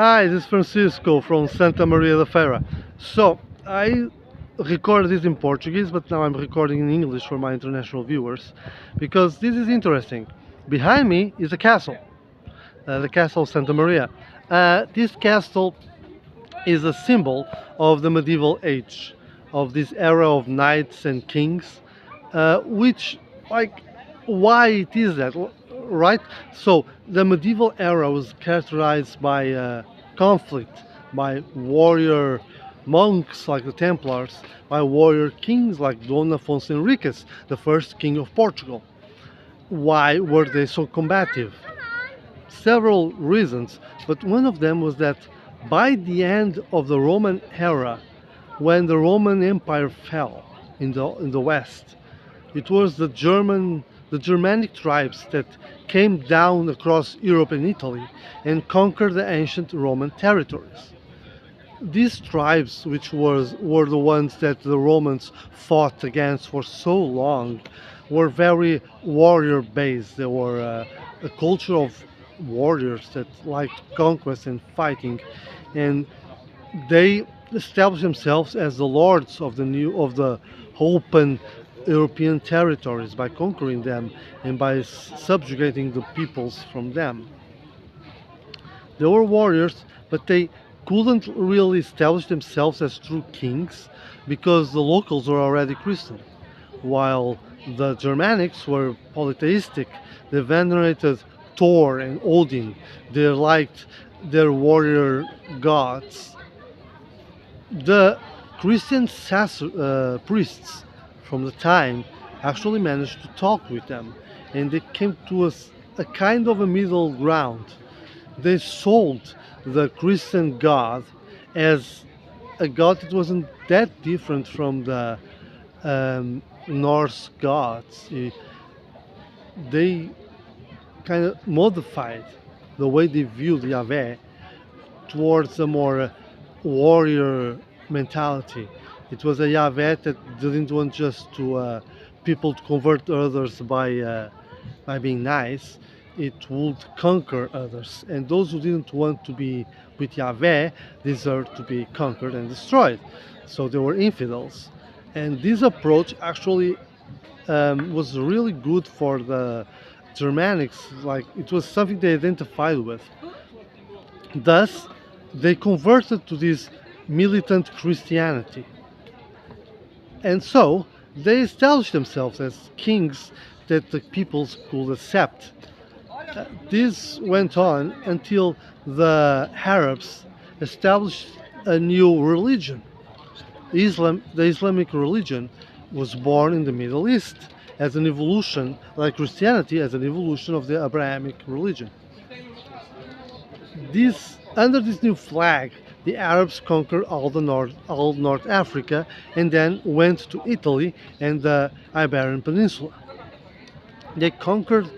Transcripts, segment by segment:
Hi, this is Francisco from Santa Maria da Feira. So, I recorded this in Portuguese, but now I'm recording in English for my international viewers because this is interesting. Behind me is a castle, the castle of Santa Maria. This castle is a symbol of the medieval age, of this era of knights and kings, which, like, why it is that, right? So the medieval era was characterized by conflict, by warrior monks like the Templars, by warrior kings like Don Afonso Henriques, the first king of Portugal. Why were they so combative? Several reasons, but one of them was that by the end of the Roman era, when the Roman Empire fell in the West, it was the Germanic tribes that came down across Europe and Italy and conquered the ancient Roman territories. These tribes, which were the ones that the Romans fought against for so long, were very warrior based. They were a culture of warriors that liked conquest and fighting, and they established themselves as the lords of the open European territories by conquering them and by subjugating the peoples from them. They were warriors, but they couldn't really establish themselves as true kings because the locals were already Christian, while the Germanics were polytheistic. They venerated Thor and Odin. They liked their warrior gods. The Christian priests from the time actually managed to talk with them, and they came to a kind of a middle ground. They sold the Christian God as a god that wasn't that different from the Norse gods. They kind of modified the way they viewed Yahweh towards a more warrior mentality. It was a Yahweh that didn't want just to people to convert others by being nice. It would conquer others, and those who didn't want to be with Yahweh deserved to be conquered and destroyed. So they were infidels, and this approach actually was really good for the Germanics. Like, it was something they identified with. Thus, they converted to this militant Christianity. And so they established themselves as kings that the peoples could accept. This went on until the Arabs established a new religion. The Islamic religion was born in the Middle East as an evolution, like Christianity, as an evolution of the Abrahamic religion. Under this new flag, the Arabs conquered all North Africa and then went to Italy and the Iberian Peninsula. They conquered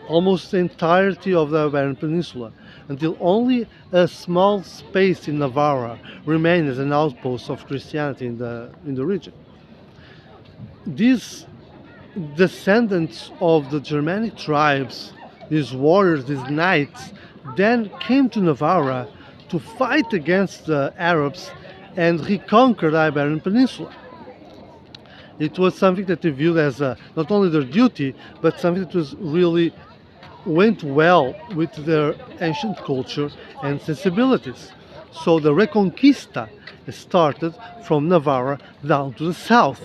almost the entirety of the Iberian Peninsula until only a small space in Navarra remained as an outpost of Christianity in the region. These descendants of the Germanic tribes, these warriors, these knights, then came to Navarra to fight against the Arabs and reconquer the Iberian Peninsula. It was something that they viewed as not only their duty, but something that was really went well with their ancient culture and sensibilities. So the Reconquista started from Navarra down to the south.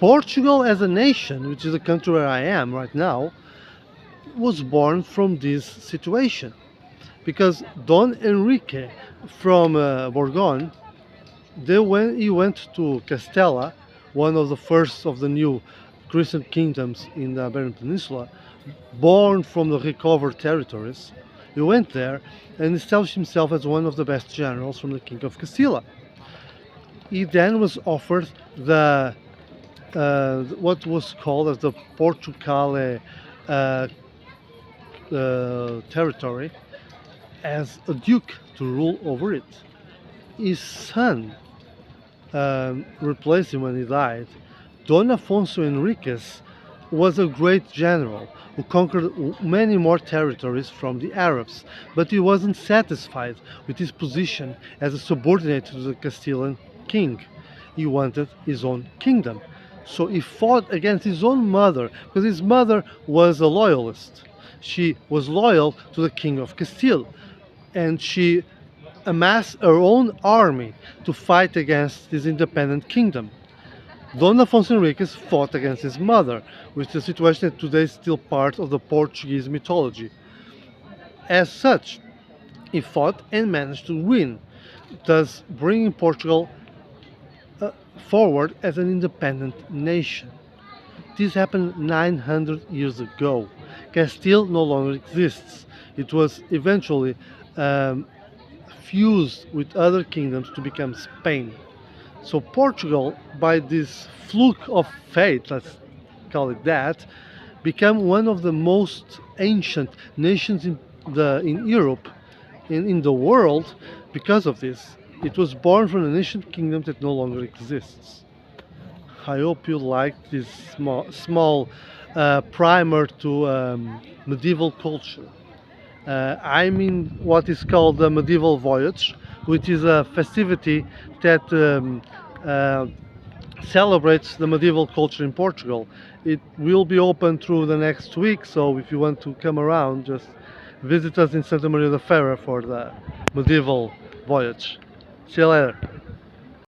Portugal as a nation, which is the country where I am right now, was born from this situation because Don Enrique from Bourgogne, he went to Castella, one of the first of the new Christian kingdoms in the Iberian Peninsula, born from the recovered territories. He went there and established himself as one of the best generals from the King of Castilla. He then was offered the what was called as the Portugal territory as a duke to rule over it. His son replaced him when he died. Don Afonso Henriques was a great general, who conquered many more territories from the Arabs, but he wasn't satisfied with his position as a subordinate to the Castilian king. He wanted his own kingdom. So he fought against his own mother, because his mother was a loyalist. She was loyal to the king of Castile, and she amassed her own army to fight against this independent kingdom. Don Afonso Henriques fought against his mother, which is a situation that today is still part of the Portuguese mythology. As such, he fought and managed to win, thus bringing Portugal forward as an independent nation. This happened 900 years ago. Castile no longer exists. It was eventually fused with other kingdoms to become Spain. So Portugal, by this fluke of fate, let's call it that, became one of the most ancient nations in Europe, in the world, because of this. It was born from an ancient kingdom that no longer exists. I hope you liked this small primer to medieval culture. I'm in what is called the medieval voyage, which is a festivity that celebrates the medieval culture in Portugal. It will be open through the next week, so if you want to come around, just visit us in Santa Maria da Feira for the medieval voyage. See you later.